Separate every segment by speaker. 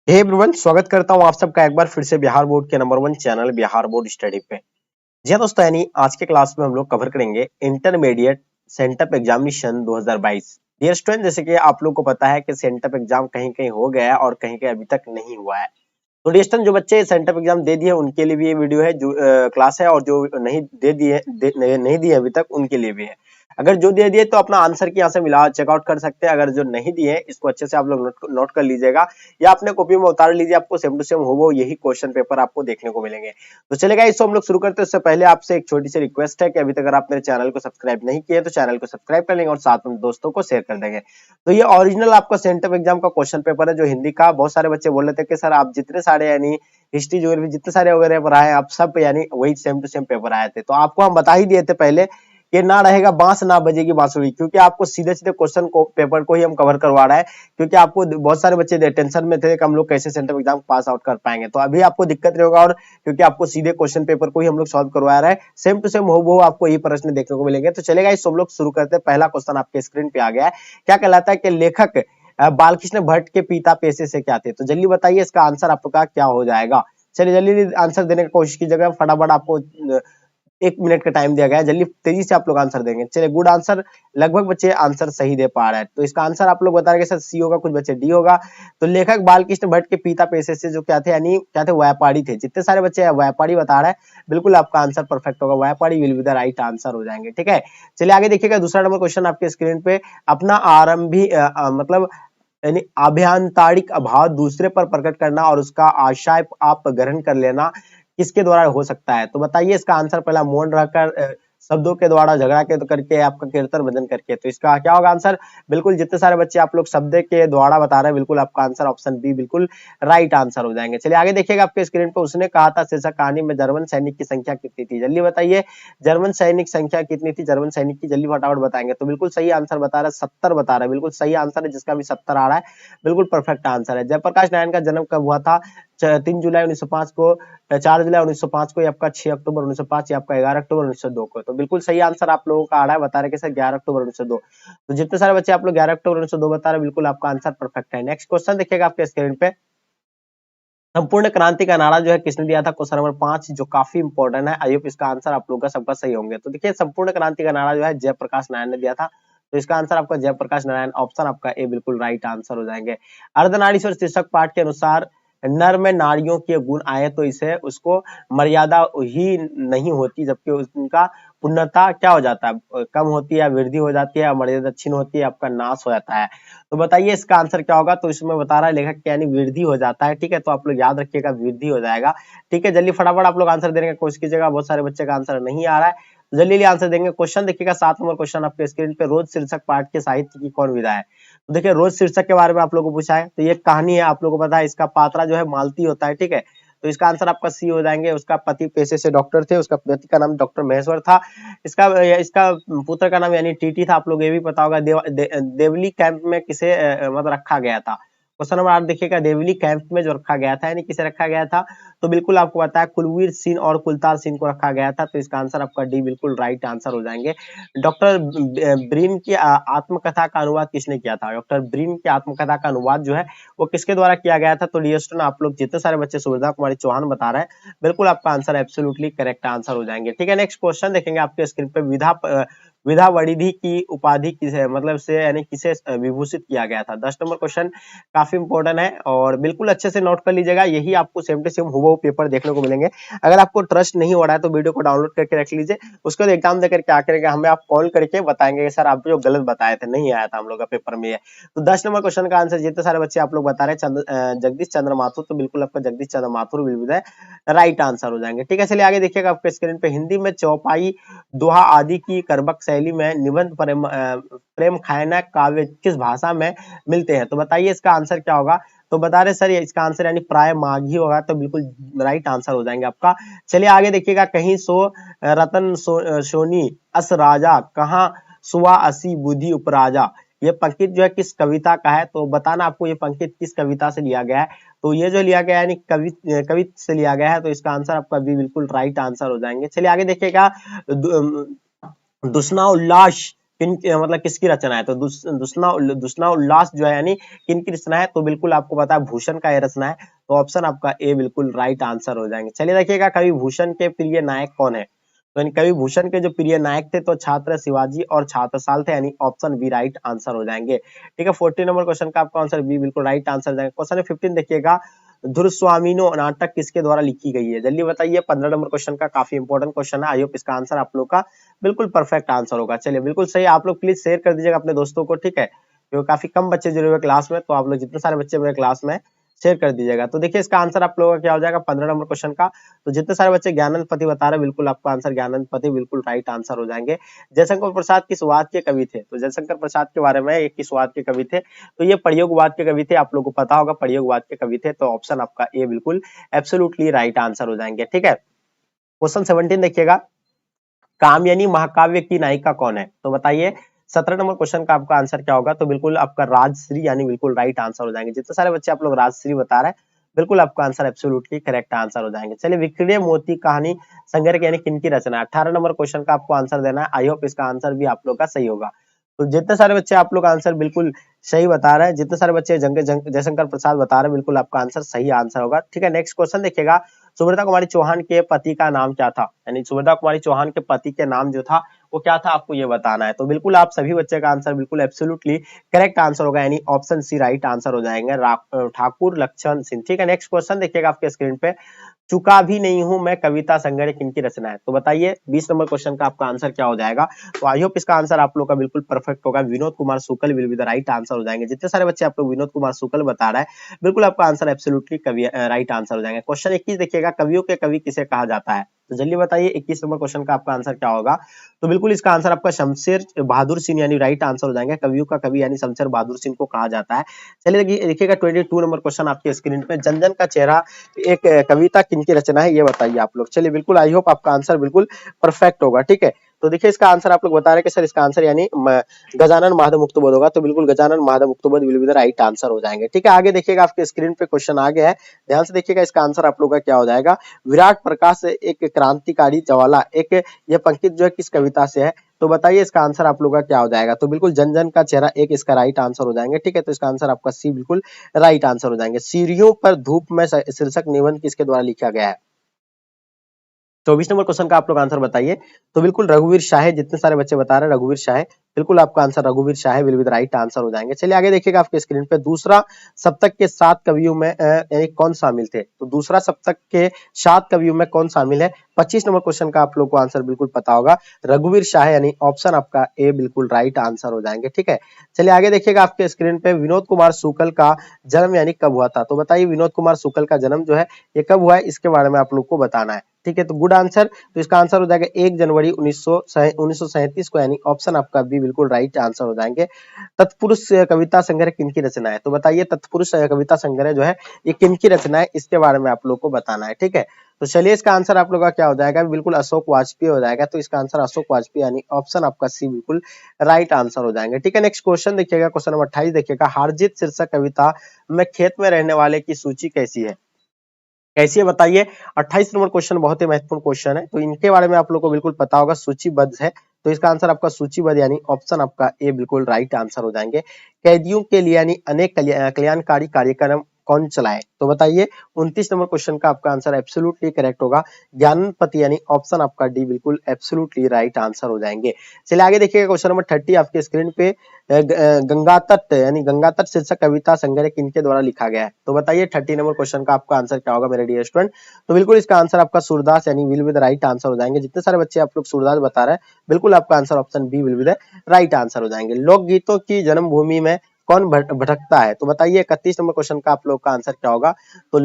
Speaker 1: Hey everyone, स्वागत करता हूं आप सबका एक बार फिर से बिहार बोर्ड के number 1 channel Bihar board study पे। जी हाँ दोस्तों, यानी आज के क्लास में हम लोग कवर करेंगे intermediate sent up examination 2022। Dear student, जैसे कि आप लोग को पता है कि सेंटअप एग्जाम कहीं कहीं हो गया है और कहीं कहीं अभी तक नहीं हुआ है। तो डियर स्टूडेंट, जो बच्चे सेंटअप एग्जाम दे दिए उनके लिए भी ये वीडियो है, जो क्लास है, और जो नहीं दे दिए नहीं दिए अभी तक उनके लिए भी है। अगर जो दे दिए तो अपना आंसर की यहाँ से मिला चेकआउट कर सकते हैं। अगर जो नहीं दिए इसको अच्छे से आप लोग नोट कर लीजिएगा या अपने कॉपी में उतार लीजिए। आपको सेम टू सेम हो यही क्वेश्चन पेपर आपको देखने को मिलेंगे। तो चलेगा, इसको हम लोग शुरू करते हैं। उससे पहले आपसे एक छोटी सी रिक्वेस्ट है कि अभी तक अगर आप मेरे चैनल को सब्सक्राइब नहीं किए तो चैनल को सब्सक्राइब कर लेंगे और साथ में दोस्तों को शेयर कर देंगे। तो ये ओरिजिनल आपका सेंटअप एग्जाम का क्वेश्चन पेपर है जो हिंदी का। बहुत सारे बच्चे बोल रहे थे कि सर आप जितने सारे यानी हिस्ट्री ज्योग्राफी जितने सारे वगैरह पर आए आप सब यानी वही सेम टू सेम पेपर आए थे। तो आपको हम बता ही दिए थे पहले कि ना रहेगा बांस ना बजेगी बांसुरी, क्योंकि आपको सीधे सीधे क्वेश्चन को पेपर को ही हम कवर करवा रहे हैं। क्योंकि आपको बहुत सारे बच्चे टेंशन में थे कि हम लोग कैसे सेंट्रल एग्जाम पास आउट कर पाएंगे, तो अभी आपको दिक्कत नहीं होगा। और क्योंकि आपको सीधे क्वेश्चन पेपर को ही हम लोग सॉल्व करवा रहे हैं, सेम टू सेम हो आपको यही प्रश्न देखने को मिलेंगे। तो चलेगा, इस हम लोग शुरू करते हैं। पहला क्वेश्चन आपके स्क्रीन पे आ गया है। क्या कहलाता है कि लेखक बालकृष्ण भट्ट के पिता पेशे से क्या थे? तो जल्दी बताइए, इसका आंसर आपका क्या हो जाएगा। चलिए जल्दी आंसर देने की कोशिश कीजिएगा। फटाफट आपको 1 मिनट का टाइम दिया गया है, जल्दी तेजी से आप लोग आंसर देंगे। चलिए, गुड आंसर, लगभग बच्चे आंसर सही दे पा रहे हैं। तो इसका आंसर आप लोग बता रहे हैं सर सी होगा, कुछ बच्चे डी होगा। तो लेखक बालकृष्ण भट्ट के पिता पेशे से जो क्या थे, यानी क्या थे, व्यापारी थे। जितने सारे बच्चे व्यापारी बता रहे हैं, बिल्कुल आपका आंसर परफेक्ट होगा। व्यापारी will be the right answer हो जाएंगे। ठीक है, चलिए आगे देखिएगा। दूसरा नंबर क्वेश्चन आपके स्क्रीन पे, अपना आरंभी मतलब यानी अभ्यंतरिक अभाव दूसरे पर प्रकट करना और उसका आशय आप ग्रहण कर लेना किसके द्वारा हो सकता है? तो बताइए, इसका आंसर पहला मौन रहकर, शब्दों के द्वारा झगड़ा के करके, आपका कीर्तन भजन करके। तो इसका क्या होगा आंसर? बिल्कुल जितने सारे बच्चे आप लोग शब्द के द्वारा बता रहे हैं, बिल्कुल आपका आंसर ऑप्शन बी बिल्कुल राइट आंसर हो जाएंगे। चलिए आगे देखिएगा आपके स्क्रीन पे, उसने कहा था शीर्षक कहानी में जर्मन सैनिक की संख्या कितनी थी? जल्दी बताइए, जर्मन सैनिक संख्या कितनी थी? जर्मन सैनिक की जल्दी फटाफट बताएंगे। तो बिल्कुल सही आंसर बता रहा है, 70 बता रहा है। बिल्कुल सही आंसर है, जिसका भी 70 आ रहा है बिल्कुल परफेक्ट आंसर है। जयप्रकाश नारायण का जन्म कब हुआ था? 3 जुलाई 1905 को, 4 जुलाई 1905 को, आपका 6 अक्टूबर 1905 या आपका 11 अक्टूबर 1902 को। तो बिल्कुल सही आंसर आप लोगों का आ रहा है, बता रहे कि सर 11 अक्टूबर 1902। तो जितने सारे बच्चे आप लोग 11 अक्टूबर 1902 बता रहे हैं, बिल्कुल आपका आंसर परफेक्ट है। नेक्स्ट क्वेश्चन देखिएगा आपके स्क्रीन पे, संपूर्ण क्रांति का नारा जो है किसने दिया था? क्वेश्चन नंबर 5, जो काफी इंपॉर्टेंट है। आई होप इसका आंसर आप लोग का सबका सही होंगे। तो देखिए, संपूर्ण क्रांति का नारा जो है जयप्रकाश नारायण ने दिया था। तो इसका आंसर आपका जयप्रकाश नारायण, ऑप्शन आपका ए बिल्कुल राइट आंसर हो जाएंगे। अर्धनारीश्वर शीर्षक पाठ के अनुसार नर में नारियों के गुण आए तो इसे उसको मर्यादा ही नहीं होती, जबकि उनका पूर्णता क्या हो जाता है? कम होती है, वृद्धि हो जाती है, मर्यादा छीन होती है, आपका नाश हो जाता है। तो बताइए इसका आंसर क्या होगा? तो इसमें बता रहा है लेखक यानी वृद्धि हो जाता है। ठीक है, तो आप लोग याद रखिएगा, वृद्धि हो जाएगा। ठीक है, जल्दी फटाफट आप लोग आंसर देने की कोशिश कीजिएगा। बहुत सारे बच्चे का आंसर नहीं आ रहा है, जल्दी आंसर देंगे। क्वेश्चन देखिएगा, 7 नंबर क्वेश्चन आपके स्क्रीन पे, रोज शीर्षक पाठ के साहित्य की कौन विधा है? तो देखिए, रोज शीर्षक के बारे में आप लोगों को पूछा है। तो ये कहानी है, आप लोगों को पता है, इसका पात्रा जो है मालती होता है। ठीक है, तो इसका आंसर आपका सी हो जाएंगे। उसका पति पेशे से डॉक्टर थे, उसका पति का नाम डॉक्टर महेश्वर था। इसका इसका पुत्र का नाम यानी टीटी था। आप लोग ये भी पता होगा। देवली कैंप में किसे मतलब रखा गया था? क्वेश्चन नंबर 8 देखिएगा, देवली कैंप में जो रखा गया था यानी किसे रखा गया था? तो बिल्कुल आपको पता है, कुलवीर सिंह और कुलतार सिंह को रखा गया था। तो इसका आंसर आपका डी बिल्कुल राइट आंसर हो जाएंगे। डॉक्टर ब्रीन की आत्मकथा का अनुवाद किसने किया था? डॉक्टर ब्रीन की आत्मकथा का अनुवाद जो है वो किसके द्वारा किया गया था? तो डियर स्टूडेंट, आप लोग जितने सारे बच्चे सुविधा कुमारी चौहान बता रहे हैं, बिल्कुल आपका आंसर एब्सोल्युटली करेक्ट आंसर हो जाएंगे। ठीक है, नेक्स्ट क्वेश्चन देखेंगे आपके स्क्रीन पे, विधा वरिधि की उपाधि किसे मतलब से यानी किसे विभूषित किया गया था? 10 नंबर क्वेश्चन काफी इंपॉर्टेंट है और बिल्कुल अच्छे से नोट कर लीजिएगा। यही आपको सेम टू सेम हुबहू पेपर देखने को मिलेंगे। अगर आपको ट्रस्ट नहीं हो रहा है तो वीडियो को डाउनलोड करके रख लीजिए। उसके बाद एग्जाम देकर क्या करेंगे, हमें आप कॉल करके बताएंगे कि सर आप जो गलत बताए थे, नहीं आया था हम लोग का पेपर में ये। तो 10 नंबर क्वेश्चन का आंसर जितने सारे बच्चे आप लोग बता रहे हैं, जगदीश चंद्र माथुर, तो बिल्कुल आपका Jagdish Chandra Mathur will be the right answer हो जाएंगे। ठीक है, चलिए आगे देखिएगा आपके स्क्रीन पे, हिंदी में चौपाई, दोहा आदि की कर्मक शैली में निबंध प्रेम खायना काव्य किस भाषा में मिलते हैं? तो बताइए इसका आंसर क्या होगा? तो बता रहे सर इसका आंसर यानी प्राय माघी होगा। तो बिल्कुल राइट आंसर हो जाएंगे आपका। चलिए आगे देखिएगा, कहीं सो रतन सोनी अस राजा, कहाँ सुआ असी बुद्धि उपराजा। ये पंक्ति जो है किस कविता का है? तो बताना आपको ये पंक्ति किस कविता से लिया गया है। तो ये जो लिया गया है यानी कवि से लिया गया है। तो इसका आंसर आपका भी बिल्कुल राइट आंसर हो जाएंगे। चलिए आगे देखिएगा, दुष्णा उल्लास मतलब किसकी रचना है? तो दुष्ना उल्लास जो है यानी किनकी रचना है? तो बिल्कुल आपको पता है भूषण का ये रचना है, तो ऑप्शन आपका ए बिल्कुल राइट आंसर हो जाएंगे। चलिए देखिएगा कवि भूषण के प्रिय नायक कौन है? तो यानी कवि भूषण के जो प्रिय नायक थे तो छात्र शिवाजी और छात्रसाल थे, यानी ऑप्शन बी राइट आंसर हो जाएंगे। ठीक है, 14 नंबर क्वेश्चन का आपका आंसर बी बिल्कुल राइट आंसर हो जाएगा। क्वेश्चन 15 देखिएगा, धुरस्वामिनो नाटक किसके द्वारा लिखी गई है? जल्दी बताइए। 15 नंबर क्वेश्चन का काफी इंपॉर्टेंट क्वेश्चन है। आई होप इसका आंसर आप लोग का बिल्कुल परफेक्ट आंसर होगा। चलिए बिल्कुल सही, आप लोग प्लीज शेयर कर दीजिएगा अपने दोस्तों को, ठीक है, क्योंकि काफी कम बच्चे जुड़े हुए क्लास में, तो आप लोग जितने सारे बच्चे मेरे क्लास में शेयर कर दीजिएगा। तो देखिए इसका आंसर आप लोगों का क्या हो जाएगा 15 नंबर क्वेश्चन का। तो जितने सारे बच्चे ज्ञानंद पति बता रहे हैं बिल्कुल आपका आंसर ज्ञानंद पति बिल्कुल राइट आंसर हो जाएंगे। जयशंकर प्रसाद किस वाद के कवि थे? तो जयशंकर प्रसाद के बारे में एक किस वाद के कवि थे? तो ये प्रयोगवाद के कवि थे, आप लोगों को पता होगा प्रयोगवाद के कवि थे, तो ऑप्शन आपका ए बिल्कुल एब्सोल्युटली राइट आंसर हो जाएंगे। ठीक है, क्वेश्चन 17 देखिएगा, कामयानी महाकाव्य की नायिका कौन है? तो बताइए 17 नंबर क्वेश्चन का आपका आंसर क्या होगा? तो बिल्कुल आपका राजश्री यानी बिल्कुल राइट आंसर हो जाएंगे। जितने सारे बच्चे आप लोग राजश्री बता रहे हैं बिल्कुल आपका आंसर एब्सोल्युटली करेक्ट आंसर हो जाएंगे। चलिए विक्रय मोती कहानी संग्रह यानी किनकी रचना है? 18 नंबर क्वेश्चन का आपको आंसर देना है। आई होप इसका आंसर भी आप लोग का सही होगा। तो जितने सारे बच्चे आप लोग आंसर बिल्कुल सही बता रहे हैं, जितने सारे बच्चे जयशंकर प्रसाद बता रहे हैं बिल्कुल आपका आंसर सही आंसर होगा। ठीक है, नेक्स्ट क्वेश्चन देखिएगा, सुभद्रा कुमारी चौहान के पति का नाम क्या था? यानी सुभद्रा कुमारी चौहान के पति के नाम जो था वो क्या था, आपको ये बताना है। तो बिल्कुल आप सभी बच्चे का आंसर बिल्कुल एब्सोल्युटली करेक्ट आंसर होगा, यानी ऑप्शन सी राइट आंसर हो जाएंगे, ठाकुर लक्ष्मण सिंह। ठीक है, नेक्स्ट क्वेश्चन देखिएगा आपके स्क्रीन पे, चुका भी नहीं हूं मैं कविता संग्रह किनकी रचना है? तो बताइए 20 नंबर क्वेश्चन का आपका आंसर क्या हो जाएगा? तो आई होप इसका आंसर आप लोग का बिल्कुल परफेक्ट होगा, Vinod Kumar Shukla will be the right answer हो जाएंगे। जितने सारे बच्चे आप लोग विनोद कुमार शुक्ल बता रहा है बिल्कुल आपका आंसर एब्सोल्युटली कवि राइट आंसर हो जाएंगे। क्वेश्चन 21 देखिएगा, कवियों के कवि किसे कहा जाता है? तो जल्दी बताइए 21 नंबर क्वेश्चन का आपका आंसर क्या होगा? तो बिल्कुल इसका आंसर आपका शमशेर बहादुर सिंह यानी राइट आंसर हो जाएंगे। कवियों का कवि यानी शमशेर बहादुर सिंह को कहा जाता है। चलिए देखिएगा 22 नंबर क्वेश्चन आपके स्क्रीन पे, जनजन का चेहरा एक कविता किनकी रचना है ये बताइए आप लोग। चलिए बिल्कुल आई होप आपका आंसर बिल्कुल परफेक्ट होगा। ठीक है, तो देखिए इसका आंसर आप लोग बता रहे हैं कि सर इसका आंसर यानी गजानन माधव मुक्तबोध होगा, तो बिल्कुल Gajanan Madhav Muktibodh will be the right answer हो जाएंगे। ठीक है, आगे देखिएगा आपके स्क्रीन पे क्वेश्चन आ गया है, ध्यान से देखिएगा इसका आंसर आप लोग का क्या हो जाएगा। विराट प्रकाश एक क्रांतिकारी ज्वाला, एक ये पंक्ति जो है किस कविता से है? तो बताइए इसका आंसर आप लोग का क्या हो जाएगा? तो बिल्कुल जन जन का चेहरा एक इसका राइट आंसर हो जाएंगे। ठीक है, तो इसका आंसर आपका सी बिल्कुल राइट आंसर हो जाएंगे। सीढ़ियों पर धूप में शीर्षक निबंध किसके द्वारा लिखा गया है? 24 नंबर क्वेश्चन का आप लोग आंसर बताइए। तो बिल्कुल रघुवीर शाह, जितने सारे बच्चे बता रहे हैं रघुवीर शाह, बिल्कुल आपका आंसर रघुवीर Shah will be the right answer हो जाएंगे। चलिए आगे देखिएगा आपके स्क्रीन पे, दूसरा सप्तक के 7 कवियों में यानी कौन शामिल थे? तो दूसरा सप्तक के 7 कवियों में कौन शामिल है? 25 नंबर क्वेश्चन का आप लोग को आंसर बिल्कुल पता होगा, रघुवीर शाह यानी ऑप्शन आपका ए बिल्कुल राइट आंसर हो जाएंगे। ठीक है, चलिए आगे देखिएगा आपके स्क्रीन पे, विनोद कुमार शुक्ल का जन्म यानी कब हुआ था? तो बताइए विनोद कुमार शुक्ल का जन्म जो है ये कब हुआ है, इसके बारे में आप लोग को बताना है। ठीक है, तो गुड आंसर, तो इसका आंसर हो जाएगा 1 जनवरी 1937 को, यानी ऑप्शन आपका बी बिल्कुल राइट आंसर हो जाएंगे। तत्पुरुष कविता संग्रह किनकी रचना है? तो बताइए तत्पुरुष कविता संग्रह जो है ये किनकी रचना है, इसके बारे में आप लोग को बताना है। ठीक है, तो चलिए इसका आंसर आप लोग का क्या हो जाएगा? बिल्कुल अशोक वाजपेयी हो जाएगा, तो इसका आंसर अशोक वाजपेयी यानी ऑप्शन आपका सी बिल्कुल राइट आंसर हो जाएंगे। ठीक है, नेक्स्ट क्वेश्चन देखिएगा, क्वेश्चन नंबर 28 देखिएगा, हारजीत शीर्षक कविता में खेत में रहने वाले की सूची कैसी है? कैसी है बताइए। 28 नंबर क्वेश्चन बहुत ही महत्वपूर्ण क्वेश्चन है, तो इनके बारे में आप लोग को बिल्कुल पता होगा, सूचीबद्ध है, तो इसका आंसर आपका सूचीबद्ध यानी ऑप्शन आपका ए बिल्कुल राइट आंसर हो जाएंगे। कैदियों के लिए यानी अनेक कल्याणकारी कार्यक्रम कौन चलाए? तो बताइए 29 नंबर क्वेश्चन का आपका आंसर एब्सोल्युटली करेक्ट होगा, ज्ञानपति यानी ऑप्शन आपका डी बिल्कुल एब्सोल्युटली राइट आंसर हो जाएंगे। चलिए आगे देखिएगा क्वेश्चन नंबर 30 आपके स्क्रीन पे, गंगा तट यानी गंगा तट शीर्षक कविता संग्रह किनके द्वारा लिखा गया है? तो बताइए 30 नंबर क्वेश्चन का आपका आंसर क्या होगा मेरे डियर स्टूडेंट? तो बिल्कुल इसका आंसर आपका सूरदास यानी will be the right answer हो जाएंगे। जितने सारे बच्चे आप लोग सूरदास बता रहे हैं बिल्कुल आपका answer option B will be the right answer हो जाएंगे। लोकगीतों की जन्मभूमि में कौन भटकता है? तो बताइए 31 नंबर क्वेश्चन का आप लोग का आंसर क्या होगा? तो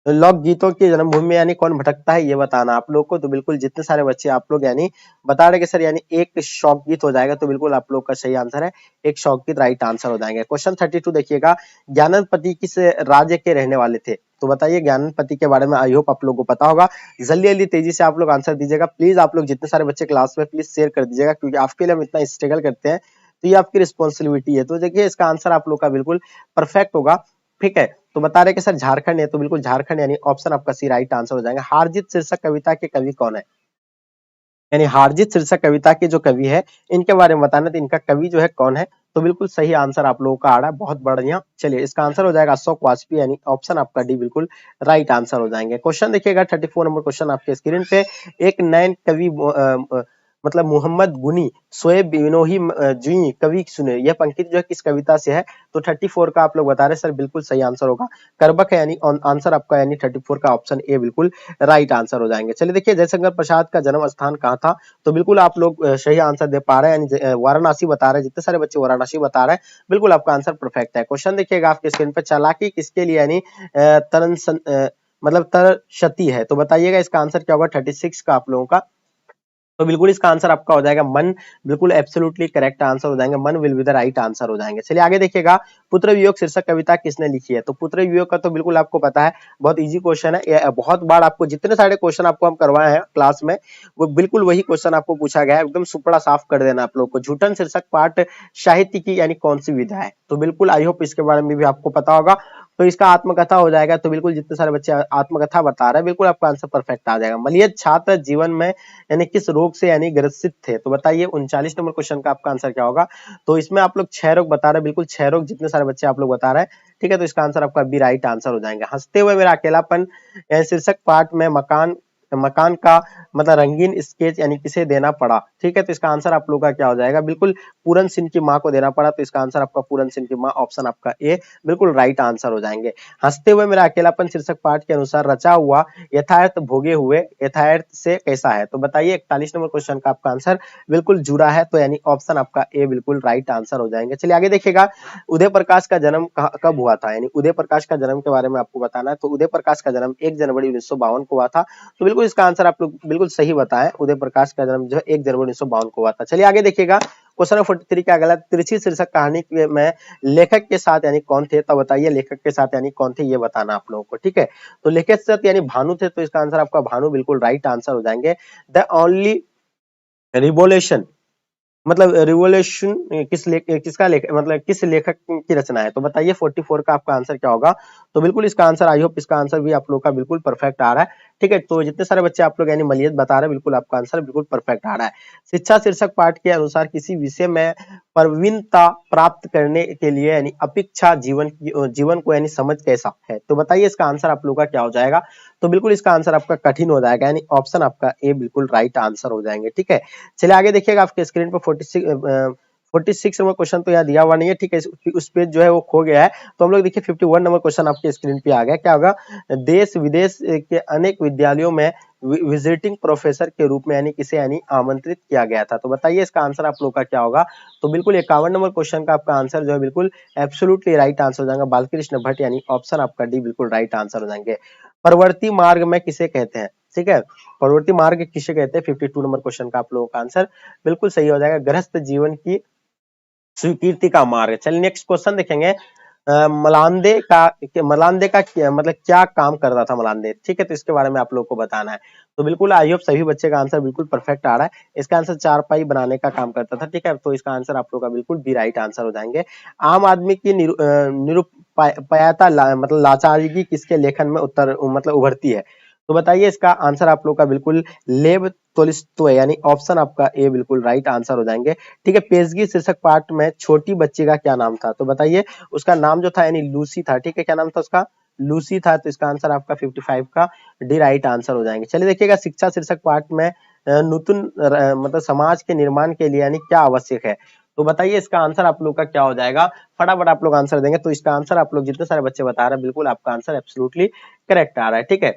Speaker 1: लोक गीतों की जन्मभूमि में यानी कौन भटकता है ये बताना आप लोग को। तो बिल्कुल जितने सारे बच्चे आप लोग यानी बता रहे कि सर यानी एक शौक गीत हो जाएगा, तो बिल्कुल आप लोग का सही आंसर है एक शौक गीत राइट आंसर हो जाएंगे। क्वेश्चन 32 देखिएगा, ज्ञानपति किस राज्य के रहने वाले थे? तो बताइए ज्ञानपति के बारे में आई होप आप लोग को पता होगा, जल्दी जल्दी तेजी से आप लोग आंसर दीजिएगा। प्लीज आप लोग जितने सारे बच्चे क्लास में प्लीज शेयर कर दीजिएगा, क्योंकि आपके लिए हम इतना स्ट्रगल करते हैं, तो ये आपकी रिस्पॉन्सिबिलिटी है। तो देखिए इसका आंसर आप लोग का बिल्कुल परफेक्ट होगा। ठीक है, तो बता रहे कि सर झारखंड है, तो बिल्कुल झारखंड यानी ऑप्शन आपका सी राइट आंसर हो जाएगा। हारजीत शीर्षक कविता के कवि कौन है? यानी हारजीत शीर्षक कविता के जो कवि है इनके बारे में बताना, तो इनका कवि जो है कौन है। तो बिल्कुल सही आंसर आप लोगों का आ रहा है, बहुत बढ़िया। चलिए इसका आंसर हो जाएगा अशोक वाजपेयी, यानी ऑप्शन आपका डी बिल्कुल राइट आंसर हो जाएंगे। क्वेश्चन देखिएगा 34 नंबर क्वेश्चन आपके स्क्रीन पे। एक नैन कवि मतलब मोहम्मद गुनी सोए बिनोही जुई कवि सुने, यह पंक्ति जो है किस कविता से है। तो 34 का आप लोग बता रहे हैं सर, बिल्कुल सही आंसर होगा करबक है, यानी आंसर आपका यानी 34 का ऑप्शन ए बिल्कुल राइट आंसर हो जाएंगे। चलिए देखिए जयशंकर प्रसाद का जन्म स्थान कहाँ था। तो बिल्कुल आप लोग सही आंसर दे पा रहे हैं, यानी वाराणसी बता रहे हैं, जितने सारे बच्चे वाराणसी बता रहे हैं बिल्कुल आपका आंसर परफेक्ट है। क्वेश्चन देखिएगा आपके स्क्रीन पर, चालाकी किसके लिए यानी मतलब तरशती है। तो बताइएगा इसका आंसर क्या होगा 36 का आप लोगों का। तो बिल्कुल इसका आंसर आपका हो जाएगा मन, बिल्कुल एब्सोल्युटली करेक्ट आंसर हो जाएंगे, मन will be the right answer हो जाएंगे। चलिए आगे देखिएगा, पुत्र वियोग शीर्षक कविता किसने लिखी है। तो पुत्र वियोग का तो बिल्कुल आपको पता है, बहुत इजी क्वेश्चन है, ये बहुत बार आपको जितने सारे क्वेश्चन आपको हम करवाए हैं क्लास में, वो बिल्कुल वही क्वेश्चन आपको पूछा गया है, एकदम सुपड़ा साफ कर देना आप लोग को। झूठन शीर्षक पाठ साहित्य की यानी कौन सी विधा है। तो बिल्कुल आई होप इसके बारे में भी आपको पता होगा। तो इसका आत्मकथा हो जाएगा। तो बिल्कुल जितने सारे बच्चे आत्मकथा बता रहे हैं बिल्कुल आपका आंसर परफेक्ट आ जाएगा। मलयज छात्र जीवन में यानी किस रोग से यानी ग्रसित थे। तो बताइए 39 नंबर क्वेश्चन का आपका आंसर क्या होगा। तो इसमें आप लोग 6 रोग बता रहे हैं, बिल्कुल 6 रोग जितने सारे बच्चे आप लोग बता रहे हैं, ठीक है। तो इसका आंसर आपका बी राइट आंसर हो जाएंगे। हंसते हुए मेरा अकेलापन शीर्षक पाठ में मकान मकान का मतलब रंगीन स्केच यानी किसे देना पड़ा, ठीक है। तो इसका आंसर आप लोग का क्या हो जाएगा, बिल्कुल पूरन सिंह की मां को देना पड़ा। तो इसका आंसर आपका पूरन सिंह की मां, ऑप्शन आपका ए बिल्कुल राइट आंसर हो जाएंगे। हंसते हुए मेरा अकेलापन शीर्षक पाठ के अनुसार रचा हुआ यथार्थ भोगे हुए यथार्थ से कैसा है। तो बताइए 41 नंबर क्वेश्चन का आपका आंसर बिल्कुल जुड़ा है। तो यानी ऑप्शन आपका ए बिल्कुल राइट आंसर हो जाएंगे। चलिए आगे देखिएगा, उदय प्रकाश का जन्म कब हुआ था, यानी उदय प्रकाश का जन्म के बारे में आपको बताना है। तो उदय प्रकाश का जन्म 1 जनवरी 1952 को हुआ था। तो बिल्कुल इसका आंसर आप लोग बिल्कुल सही बताएं, उदय प्रकाश का जन्म जो है 1 जनवरी 1952 को हुआ था। चलिए आगे देखिएगा, क्वेश्चन नंबर 43 का अगला, तिरछी शीर्षक कहानी में लेखक के साथ यानी कौन थे। तो बताइए लेखक के साथ यानी कौन थे, ये बताना आप लोगों को, ठीक है। तो लेखक के साथ यानी भानु थे। तो इसका आंसर आपका भानु बिल्कुल राइट आंसर हो जाएंगे। द ओनली रिवोल्यूशन मतलब रिवोल्यूशन किसका मतलब किस लेखक की रचना है। तो बताइए 44 का आपका आंसर क्या होगा। तो बिल्कुल इसका आंसर, आई होप इसका आंसर भी आप लोग का बिल्कुल परफेक्ट आ रहा है, ठीक है। तो जितने सारे बच्चे आप लोग यानी मलियत बता रहे हैं बिल्कुल आपका आंसर बिल्कुल परफेक्ट आ रहा है। शिक्षा शीर्षक पाठ के अनुसार किसी विषय में प्रवीणता प्राप्त करने के लिए यानी अपेक्षा जीवन को यानी समझ कैसा है। तो बताइए इसका आंसर आप लोग का क्या हो जाएगा। तो बिल्कुल इसका आंसर आपका कठिन हो जाएगा, यानी ऑप्शन आपका ए बिल्कुल राइट आंसर हो जाएंगे, ठीक है। चलिए आगे देखिएगा आपके स्क्रीन पर 46 नंबर क्वेश्चन तो यहाँ दिया हुआ नहीं है, ठीक है। उस पेज जो है वो खो गया है। तो हम लोग देखिए 51 नंबर क्वेश्चन आपके स्क्रीन पे आ गया। क्या होगा, देश विदेश के अनेक विद्यालयों में विजिटिंग प्रोफेसर के रूप में यानी किसे यानी आमंत्रित किया गया था। तो बताइए इसका आंसर आप लोग का क्या होगा। तो बिल्कुल 51 नंबर क्वेश्चन का आपका आंसर जो है बिल्कुल एब्सोल्युटली राइट आंसर हो जाएगा, बालकृष्ण भट्ट, यानी ऑप्शन आपका डी बिल्कुल राइट आंसर हो जाएंगे। परवर्ती मार्ग में किसे कहते हैं, ठीक है। प्रवृत्ति मार्ग किसे कहते हैं, 52 नंबर क्वेश्चन का आप लोगों का आंसर बिल्कुल सही हो जाएगा, गृहस्थ जीवन की स्वीकृति का मार्ग। चलिए नेक्स्ट क्वेश्चन देखेंगे, मलांदे का मतलब क्या काम करता था मलांदे, ठीक है। तो इसके बारे में आप लोग को बताना है। तो बिल्कुल आई होप सभी बच्चे का आंसर बिल्कुल परफेक्ट आ रहा है। इसका आंसर चारपाई बनाने का काम करता था, ठीक है। तो इसका आंसर आप लोग का बिल्कुल बी राइट आंसर हो जाएंगे। आम आदमी की निरुपायता मतलब लाचारगी किसके लेखन में मतलब उभरती है। तो बताइए इसका आंसर आप लोग का बिल्कुल लेव तोलिस्तोय, यानी ऑप्शन आपका ए बिल्कुल राइट आंसर हो जाएंगे, ठीक है। पेशगी शीर्षक पाठ में छोटी बच्ची का क्या नाम था। तो बताइए उसका नाम जो था यानी लूसी था, ठीक है। क्या नाम था उसका, लूसी था। तो इसका आंसर आपका 55 का डी राइट आंसर हो जाएंगे। चलिए देखिएगा, शिक्षा शीर्षक पाठ में नूतन मतलब समाज के निर्माण के लिए यानी क्या आवश्यक है। तो बताइए इसका आंसर आप लोग का क्या हो जाएगा, फटाफट आप लोग आंसर देंगे। तो इसका आंसर आप लोग जितने सारे बच्चे बता रहे हैं बिल्कुल आपका आंसर एब्सोल्युटली करेक्ट आ रहा है, ठीक है।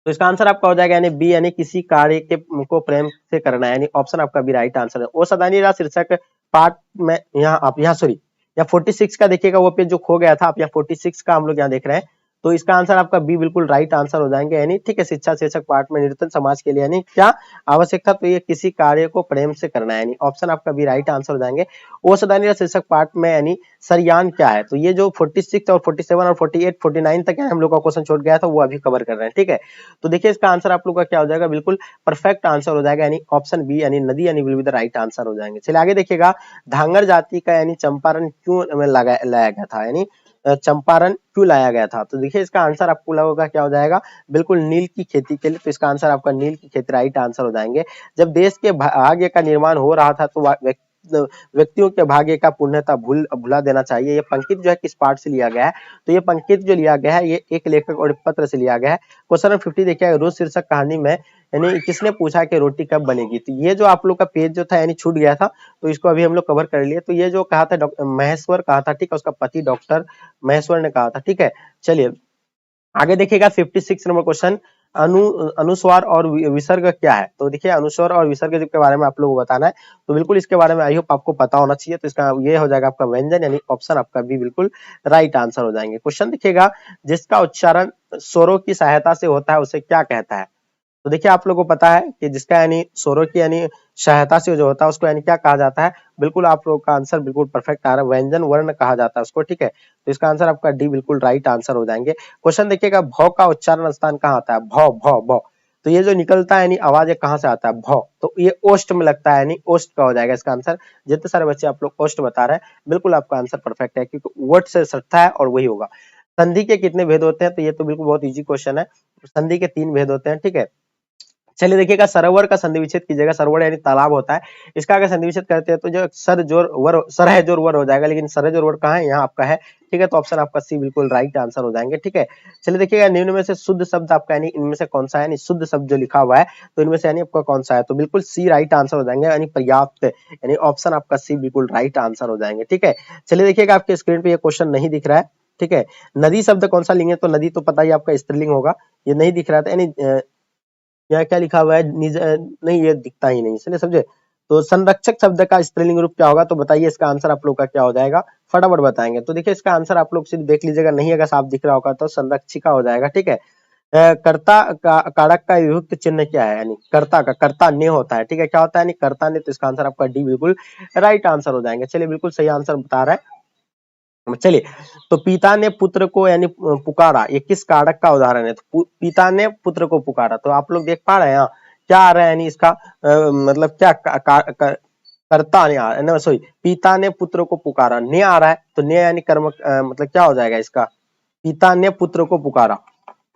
Speaker 1: तो इसका आंसर आपका हो जाएगा यानी बी, यानी किसी कार्य के को प्रेम से करना है, यानी ऑप्शन आपका भी राइट आंसर है। ओ सदानी रा शीर्षक पार्ट में यहाँ आप यहाँ सॉरी या 46 का देखिएगा, वो पेज जो खो गया था, आप यहाँ 46 का हम लोग यहाँ देख रहे हैं। तो इसका आंसर आपका बी बिल्कुल राइट आंसर हो जाएंगे, यानी ठीक है। शिक्षा शीर्षक पाठ में निर्तन समाज के लिए यानी क्या आवश्यक था। तो ये किसी कार्य को प्रेम से करना है, यानी ऑप्शन आपका भी राइट आंसर हो जाएंगे। ओ सदानी रा शीर्षक पाठ में यानी सरयान क्या है। तो ये जो 46 और 47 और 48 49 तक है हम लोग का क्वेश्चन छूट गया था, वो अभी कवर कर रहे हैं, ठीक है। तो देखिए इसका आंसर आप लोग का क्या हो जाएगा, बिल्कुल परफेक्ट आंसर हो जाएगा, यानी ऑप्शन बी यानी नदी यानी will be the right answer हो जाएंगे। चलिए आगे देखिएगा, धांगर जाति का यानी चंपारण क्यों लाया गया था, यानी चंपारण क्यों लाया गया था? तो देखिए इसका आंसर आपको लगेगा क्या हो जाएगा, बिल्कुल नील की खेती के लिए। तो इसका आंसर आपका नील की खेती राइट आंसर हो जाएंगे। जब देश के भाग्य का निर्माण हो रहा था तो व्यक्तियों के भाग्य का पूर्णतः भुला देना चाहिए। ये पंक्ति जो है किस पाठ से लिया गया है? तो ये पंक्ति जो लिया गया है ये एक लेखक और पत्र से लिया गया है। क्वेश्चन नंबर 50 देखिए, रोज शीर्षक कहानी में यानी किसने पूछा कि रोटी कब बनेगी? तो ये जो आप लोग का पेज जो था यानी छूट गया था, तो इसको अभी हम लोग कवर कर लिए। तो ये जो कहा था महेश्वर कहा था, ठीक है, उसका पति डॉक्टर महेश्वर ने कहा था, ठीक है। चलिए आगे देखिएगा 56 नंबर क्वेश्चन, अनुस्वार और विसर्ग क्या है? तो देखिए अनुस्वार और विसर्ग के बारे में आप लोगों को बताना है। तो बिल्कुल इसके बारे में आई होप आपको पता होना चाहिए। तो इसका ये हो जाएगा आपका व्यंजन, यानी ऑप्शन आपका भी बिल्कुल राइट आंसर हो जाएंगे। क्वेश्चन देखिएगा, जिसका उच्चारण स्वरों की सहायता से होता है उसे क्या कहता है? तो देखिए आप लोगों को पता है कि जिसका यानी स्वरों की यानी सहायता से जो होता है उसको यानी क्या कहा जाता है? बिल्कुल आप लोगों का आंसर बिल्कुल परफेक्ट आ रहा है, व्यंजन वर्ण कहा जाता है उसको, ठीक है। तो इसका आंसर आपका डी बिल्कुल राइट आंसर हो जाएंगे। क्वेश्चन देखिएगा, भ का उच्चारण स्थान कहाँ आता है? भ भ भ। तो ये जो निकलता है यानी आवाज कहाँ से आता है? भ। तो ये ओष्ठ में लगता है यानी ओष्ठ का हो जाएगा इसका आंसर। जितने सारे बच्चे आप लोग ओष्ठ बता रहे हैं, बिल्कुल आपका आंसर परफेक्ट है, क्योंकि वर्ड से सटता है और वही होगा। संधि के कितने भेद होते हैं? तो ये तो बिल्कुल बहुत इजी क्वेश्चन है। संधि के 3 भेद होते हैं, ठीक है। चलिए देखिएगा, सरोवर का संधि विच्छेद कीजिएगा। सरोवर यानी तालाब होता है, इसका अगर संधि विच्छेद करते हैं तो जो सर जोर वर सर है जोर वर हो जाएगा, लेकिन सर है जोर वर कहाँ है? यहाँ आपका है, ठीक है। तो ऑप्शन आपका सी बिल्कुल राइट आंसर हो जाएंगे, ठीक है। चलिए देखिएगा, निम्न में से शुद्ध शब्द आपका यानी इनमें से कौन सा है? यानी शुद्ध शब्द जो लिखा हुआ है तो इनमें से यानी आपका कौन सा है? तो बिल्कुल सी राइट आंसर हो जाएंगे, यानी पर्याप्त, यानी ऑप्शन आपका सी बिल्कुल राइट आंसर हो जाएंगे, ठीक है। चलिए देखिएगा, आपके स्क्रीन पे ये क्वेश्चन नहीं दिख रहा है, ठीक है। नदी शब्द कौन सा लिंग है? तो नदी तो पता ही आपका स्त्रीलिंग होगा, ये नहीं दिख रहा था, यानी यहाँ क्या लिखा हुआ है? नहीं, ये दिखता ही नहीं, चलिए समझे। तो संरक्षक शब्द का स्त्रीलिंग रूप क्या होगा? तो बताइए इसका आंसर आप लोग का क्या हो जाएगा, फटाफट बताएंगे। तो देखिए इसका आंसर आप लोग सिर्फ देख लीजिएगा, नहीं अगर साफ दिख रहा होगा तो संरक्षिका हो जाएगा, ठीक है। कर्ता का कारक का विभक्त चिन्ह क्या है? यानी कर्ता का, कर्ता ने होता है, ठीक है। क्या होता है? यानी कर्ता ने। तो इसका आंसर आपका डी बिल्कुल राइट आंसर हो जाएंगे। चलिए बिल्कुल सही आंसर बता रहा है। चलिए, तो पिता ने पुत्र को यानी पुकारा, ये किस कारक का उदाहरण है? तो पिता ने पुत्र को पुकारा, तो आप लोग देख पा रहे हैं यहाँ क्या आ रहा है? यानी इसका मतलब क्या कर्ता ने आ रहा है, सॉरी, पिता ने पुत्र को पुकारा, ने आ रहा है, तो ने यानी कर्म, मतलब क्या हो जाएगा इसका? पिता ने पुत्र को पुकारा,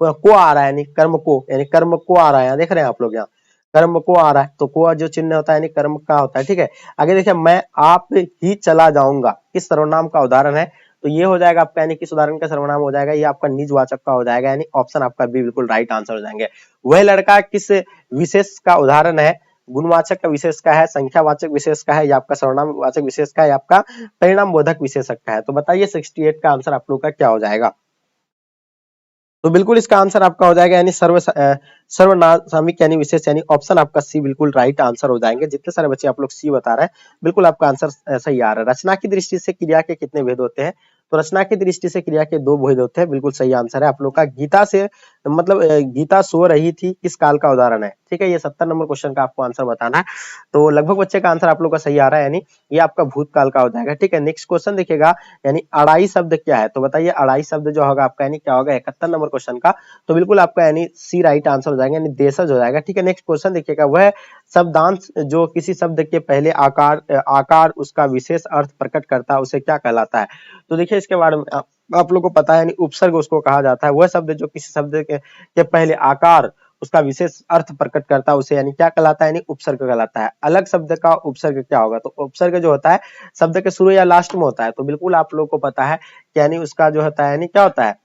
Speaker 1: को आ रहा है यानी कर्म को, यानी कर्म को आ रहा है, देख रहे हैं आप लोग यहाँ कर्म को आ रहा है, तो को जो चिन्ह होता है यानी कर्म का होता है, ठीक है। आगे देखिए, मैं आप ही चला जाऊंगा, किस सर्वनाम का उदाहरण है? तो ये हो जाएगा आपका, यानी किस उदाहरण का सर्वनाम हो जाएगा? ये आपका निजवाचक का हो जाएगा, यानी ऑप्शन आपका बी बिल्कुल राइट आंसर हो जाएंगे। वह लड़का किस विशेष का उदाहरण है? गुणवाचक का विशेष का है, संख्यावाचक विशेष का है, या आपका सर्वनाम वाचक विशेष का है, या आपका परिणाम बोधक विशेषक का है? तो बताइए 68 का आंसर आप लोग का क्या हो जाएगा? तो बिल्कुल इसका आंसर आपका हो जाएगा यानी सर्वनामिक यानी विशेष, यानी ऑप्शन आपका सी बिल्कुल राइट आंसर हो जाएंगे। जितने सारे बच्चे आप लोग सी बता रहे हैं, बिल्कुल आपका आंसर सही आ रहा है। रचना की दृष्टि से क्रिया के कितने भेद होते हैं? तो रचना की दृष्टि से क्रिया के 2 भेद होते हैं, बिल्कुल सही आंसर है आप लोग का। गीता से मतलब गीता सो रही थी किस काल का उदाहरण है? ठीक है, ये 70 नंबर क्वेश्चन का आपको आंसर बताना है। तो लगभग बच्चे का आंसर आप लोग का सही आ रहा है, यानी ये आपका भूतकाल का हो जाएगा, ठीक है। नेक्स्ट क्वेश्चन देखिएगा, यानी अड़ाई शब्द क्या है? तो बताइए अड़ाई शब्द जो होगा आपका यानी क्या होगा 71 नंबर क्वेश्चन का? तो बिल्कुल आपका यानी सी राइट आंसर हो जाएगा, यानी देशज हो जाएगा, ठीक है। नेक्स्ट क्वेश्चन देखिएगा, वह शब्दांश जो किसी शब्द के पहले आकार उसका विशेष अर्थ प्रकट करता है उसे क्या कहलाता है? तो देखिए इसके बारे में आप लोग को पता है, यानी उपसर्ग उसको कहा जाता है। वह शब्द जो किसी शब्द के पहले आकार उसका विशेष अर्थ प्रकट करता है उसे यानी क्या कहलाता है? यानी उपसर्ग कहलाता है। अलग शब्द का उपसर्ग क्या होगा? तो उपसर्ग जो होता है शब्द के शुरू या लास्ट में होता है, तो बिल्कुल आप लोग को पता है कि यानी उसका जो होता है यानी क्या होता है?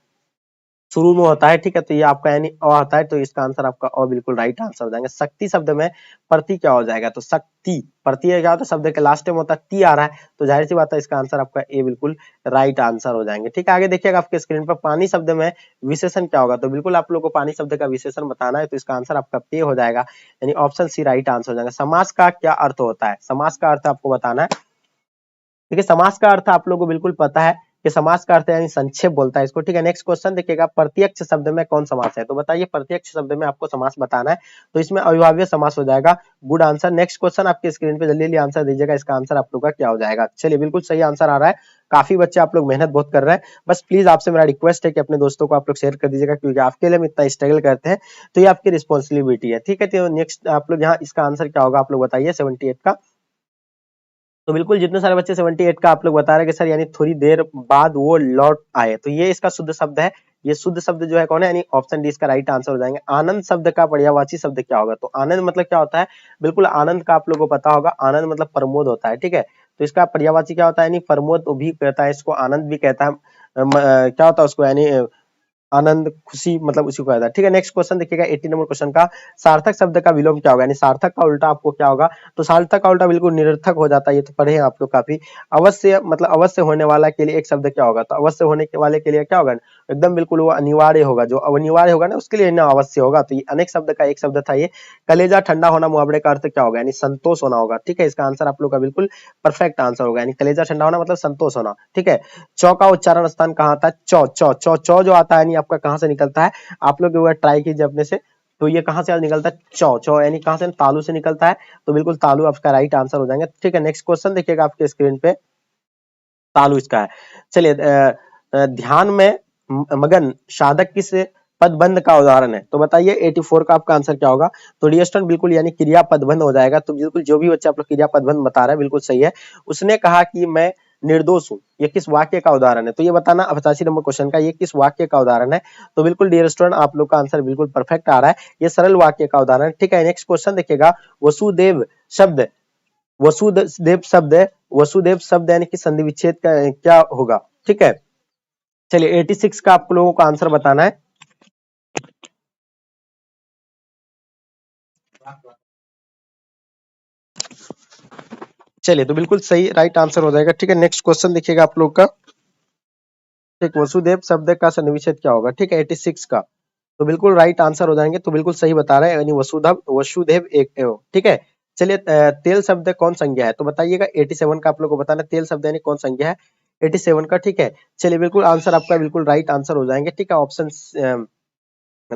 Speaker 1: शुरू में होता है, ठीक है। तो ये आपका यानी अ आता है, तो इसका आंसर आपका अ बिल्कुल राइट आंसर हो जाएंगे। शक्ति शब्द में प्रति क्या हो जाएगा? तो शक्ति प्रति क्या होता है? शब्द के लास्ट में होता है, ती आ रहा है, तो जाहिर सी बात है इसका आंसर आपका ए बिल्कुल राइट आंसर हो जाएंगे, ठीक है। आगे देखिएगा आपके स्क्रीन पर, पानी शब्द में विशेषण क्या होगा? तो बिल्कुल आप लोग को पानी शब्द का विशेषण बताना है, तो इसका आंसर आपका पे हो जाएगा, यानी ऑप्शन सी राइट आंसर हो जाएगा। समास का क्या अर्थ होता है? समास का अर्थ आपको बताना है। देखिए समास का अर्थ आप लोगों को बिल्कुल पता है कि समास का अर्थ यानी संक्षेप बोलता है इसको, ठीक है। नेक्स्ट क्वेश्चन देखिएगा, प्रत्यक्ष शब्द में कौन समास है? तो बताइए प्रत्यक्ष शब्द में आपको समास बताना है, तो इसमें अविभाज्य समास हो जाएगा। Good answer. नेक्स्ट क्वेश्चन आपके स्क्रीन पे जल्दी जल्दी आंसर दीजिएगा, इसका आंसर आप लोग का क्या हो जाएगा? चलिए बिल्कुल सही आंसर आ रहा है, काफी बच्चे आप लोग मेहनत बहुत कर रहे हैं। बस प्लीज आपसे मेरा रिक्वेस्ट है कि अपने दोस्तों को आप लोग शेयर कर दीजिएगा, क्योंकि आपके लिए हम इतना स्ट्रगल करते हैं, तो ये आपकी रिस्पॉन्सिबिलिटी है, ठीक है। तो नेक्स्ट आप लोग यहाँ इसका आंसर क्या होगा आप लोग बताइए 78 का। तो बिल्कुल जितने सारे बच्चे 78 का आप लोग बता रहे हैं कि सर यानी थोड़ी देर बाद वो लौट आए, तो ये इसका शुद्ध शब्द है। ये शुद्ध शब्द जो है कौन है, यानी ऑप्शन डी इसका राइट आंसर हो जाएंगे। आनंद शब्द का पर्यायवाची शब्द क्या होगा, तो आनंद मतलब क्या होता है, बिल्कुल आनंद का आप लोगों को पता होगा, आनंद मतलब प्रमोद होता है, ठीक है। तो इसका पर्यायवाची क्या होता है, यानी प्रमोद भी कहता है इसको, आनंद भी कहता है, क्या होता है उसको, यानी आनंद खुशी मतलब उसी को कहता है, ठीक है। नेक्स्ट क्वेश्चन देखिएगा 80 नंबर क्वेश्चन का, सार्थक शब्द का विलोम क्या होगा, यानी सार्थक का उल्टा आपको क्या होगा, तो सार्थक का उल्टा बिल्कुल निरर्थक हो जाता है, ये तो पढ़े हैं आप लोग काफी। अवश्य मतलब अवश्य होने वाला के लिए एक शब्द क्या होगा, तो अवश्य होने के वाले के लिए क्या होगा, एकदम बिल्कुल वो अनिवार्य होगा, जो अनिवार्य होगा ना उसके लिए ना अवश्य होगा, तो ये अनेक शब्द का एक शब्द था ये। कलेजा ठंडा होना मुहावरे का अर्थ क्या होगा, यानी संतोष होना होगा, ठीक है। इसका आंसर आप लोग का बिल्कुल परफेक्ट आंसर होगा, यानी कलेजा ठंडा होना मतलब संतोष होना, ठीक है। चौ का उच्चारण स्थान कहाँ आता है, चौ चौ चौ चौ जो आता है यानी आपका कहाँ से निकलता है, आप लोग ट्राई कीजिए अपने से, तो ये कहाँ से निकलता है, चौ चौ यानी कहाँ से, तालु से निकलता है, तो बिल्कुल तालु आपका राइट आंसर हो जाएंगे, ठीक है। नेक्स्ट क्वेश्चन देखिएगा आपके स्क्रीन पे, तालु इसका है। चलिए ध्यान में मगन साधक किस पदबंध का उदाहरण है, तो बताइए 84 का आपका आंसर क्या होगा, तो डी स्टूडेंट बिल्कुल यानी क्रिया पदबंध हो जाएगा, तो बिल्कुल जो भी बच्चा आप लोग क्रिया पदबंध बता रहा है बिल्कुल सही है। उसने कहा कि मैं निर्दोष हूँ, ये किस वाक्य का उदाहरण है, तो ये बताना 85 नंबर क्वेश्चन का, ये किस वाक्य का उदाहरण है, तो बिल्कुल डियर स्टूडेंट आप लोग का आंसर बिल्कुल परफेक्ट आ रहा है, ये सरल वाक्य का उदाहरण, ठीक है। नेक्स्ट क्वेश्चन देखिएगा, वसुदेव शब्द, वसुदेव शब्द, वसुदेव शब्द यानी कि संधि विच्छेद का क्या होगा, ठीक है। चलिए 86 का आप लोगों को आंसर बताना है। चलिए तो बिल्कुल सही राइट आंसर हो जाएगा, ठीक है। नेक्स्ट क्वेश्चन देखिएगा आप लोग का, ठीक, वसुदेव शब्द का संधि विच्छेद क्या होगा, ठीक है 86 का, तो बिल्कुल राइट आंसर हो जाएंगे, तो बिल्कुल सही बता रहे हैं, यानी वसुधव वसुदेव एक ठीक है। चलिए तेल शब्द कौन संज्ञा है, तो बताइएगा 87 का आप लोग को बताना, तेल शब्द यानी कौन संज्ञा है 87 का, ठीक है। चलिए बिल्कुल आंसर आपका बिल्कुल राइट आंसर हो जाएंगे, ठीक है। ऑप्शन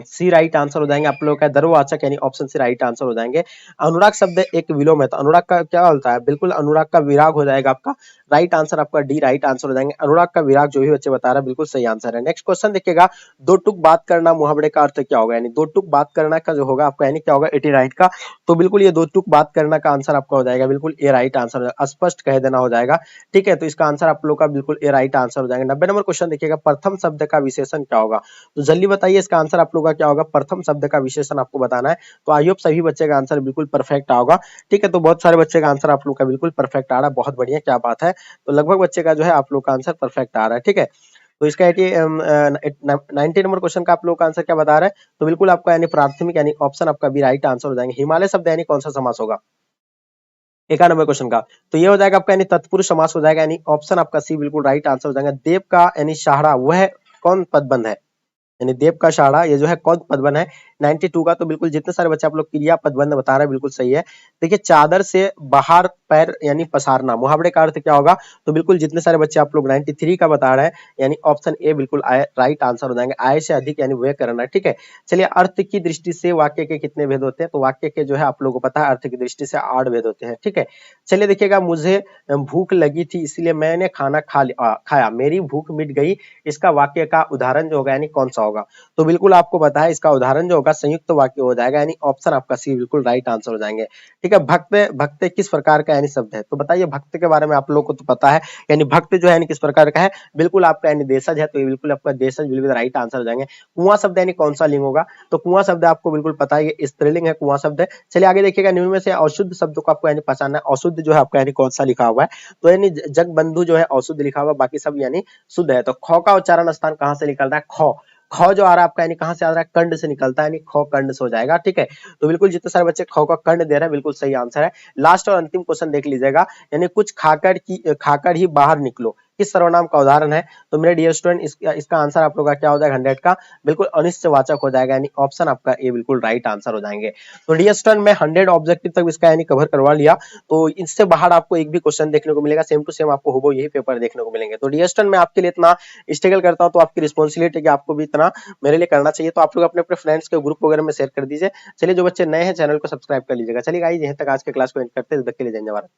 Speaker 1: सी राइट आंसर हो जाएंगे आप लोगों का, दरोवाचक यानी ऑप्शन सी राइट आंसर हो जाएंगे। अनुराग शब्द एक विलोम है, तो अनुराग का क्या होता है, बिल्कुल अनुराग का विराग हो जाएगा आपका, राइट आंसर आपका डी राइट आंसर हो जाएंगे। अनुराग का विराग जो भी बच्चे बता रहे हैं बिल्कुल सही आंसर है। नेक्स्ट क्वेश्चन देखिएगा, दो टुक बात करना मुहावरे का अर्थ क्या होगा, यानी दो टुक बात करना का जो होगा आपका, यानी क्या होगा 80 राइट का, तो बिल्कुल ये दो टुक बात करना का आंसर आपका हो जाएगा बिल्कुल ए राइट आंसर, स्पष्ट कह देना हो जाएगा, ठीक है। तो इसका आंसर आप लोग का बिल्कुल ए राइट आंसर हो जाएगा। 90 नंबर क्वेश्चन देखिएगा, प्रथम शब्द का विशेषण क्या होगा, तो जल्दी बताइए इसका आंसर आप लोग का क्या होगा, प्रथम शब्द का विशेषण आपको बताना है, तो आई होप सभी बच्चे का आंसर बिल्कुल परफेक्ट होगा, ठीक है। तो बहुत सारे बच्चे का आंसर आप लोग का बिल्कुल परफेक्ट आ रहा है, बहुत बढ़िया, क्या बात है। तो लगभग बच्चे का जो है आप लोग का आंसर परफेक्ट आ रहा है, ठीक है। तो इसका 90 नंबर क्वेश्चन का आप लोग का आंसर क्या बता रहा है, तो बिल्कुल आपका यानी प्राथमिक यानी ऑप्शन आपका भी राइट आंसर हो जाएंगे। हिमालय शब्द यानी कौन सा समास होगा, 91 क्वेश्चन का, तो ये हो जाएगा आपका यानी तत्पुरुष समास हो जाएगा, यानी ऑप्शन आपका सी बिल्कुल राइट आंसर हो जाएगा। देव का यानी सहारा वह कौन पदबंध है, यानी देव का सहारा ये जो है कौन पदबंध है 92 का, तो बिल्कुल जितने सारे बच्चे आप लोग क्रिया पदबंध बता रहे हैं बिल्कुल सही है। देखिए चादर से बाहर पैर यानी पसारना मुहावरे का अर्थ क्या होगा, तो बिल्कुल जितने सारे बच्चे आप लोग 93 का बता रहे हैं, यानी ऑप्शन ए बिल्कुल राइट आंसर हो जाएंगे, आय से अधिक यानी वह करना, ठीक है। चलिए अर्थ की दृष्टि से वाक्य के कितने भेद होते हैं, तो वाक्य के जो है आप लोगों को पता है अर्थ की दृष्टि से 8 भेद होते हैं, ठीक है। चलिए देखिएगा, मुझे भूख लगी थी इसलिए मैंने खाना खाया, मेरी भूख मिट गई, इसका वाक्य का उदाहरण जो होगा यानी कौन सा होगा, तो बिल्कुल आपको पता है इसका उदाहरण जो होगा संयुक्त वाक्य हो जाएगा, यानी ऑप्शन आपका सी बिल्कुल राइट आंसर हो जाएंगे, ठीक है। भक्त, भक्त किस प्रकार का यानी शब्द है, तो बताइए भक्त के बारे में आप लोगों को तो पता है, यानी भक्त जो है यानी किस प्रकार का है, बिल्कुल आपका यानी देशज है, तो ये बिल्कुल आपका देशज बिल्कुल राइट आंसर हो जाएंगे। कुआं शब्द यानी कौन सा लिंग होगा, तो कुआं शब्द आपको बिल्कुल पता है ये स्त्रीलिंग है कुआं शब्द। चलिए आगे देखिएगा, निम्न में से अशुद्ध शब्द को आपको यानी पहचानना है, अशुद्ध जो है आपका यानी कौन सा लिखा हुआ है, तो यानी जगबंधु जो है अशुद्ध लिखा हुआ, बाकी सब यानी शुद्ध है। तो ख का उच्चारण स्थान कहां से निकल रहा है, ख, ख जो आ रहा है आपका यानी कहां से आ रहा है, कंड से निकलता है, यानी ख कंड से हो जाएगा, ठीक है। तो बिल्कुल जितने सारे बच्चे ख का कंड दे रहे हैं बिल्कुल सही आंसर है। लास्ट और अंतिम क्वेश्चन देख लीजिएगा, यानी कुछ खाकर ही बाहर निकलो किस सर्वनाम का उदाहरण है, तो मेरे डियर स्टूडेंट इसका आंसर आप लोग का क्या हो जाएगा 100 का, बिल्कुल अनिश्चयवाचक हो जाएगा, यानी ऑप्शन आपका ए बिल्कुल राइट आंसर हो जाएंगे। तो डियर स्टूडेंट मैं 100 ऑब्जेक्टिव तक इसका यानी कवर करवा लिया, तो इससे बाहर आपको एक भी क्वेश्चन देखने को मिलेगा, सेम टू सेम आपको हुबहू यही पेपर देखने को मिलेंगे। तो डियर स्टूडेंट मैं आपके लिए इतना स्ट्रगल करता हूं, तो आपकी रिस्पॉन्सिबिलिटी है कि आपको भी इतना मेरे लिए करना चाहिए, तो आप लोग अपने अपने फ्रेंड्स के ग्रुप वगैरह में शेयर कर दीजिए। चलिए जो बच्चे नए हैं चैनल को सब्सक्राइब कर लीजिएगा। चलिए गाइस यहीं तक आज के क्लास को एंड करते हैं, तब तक के लिए धन्यवाद।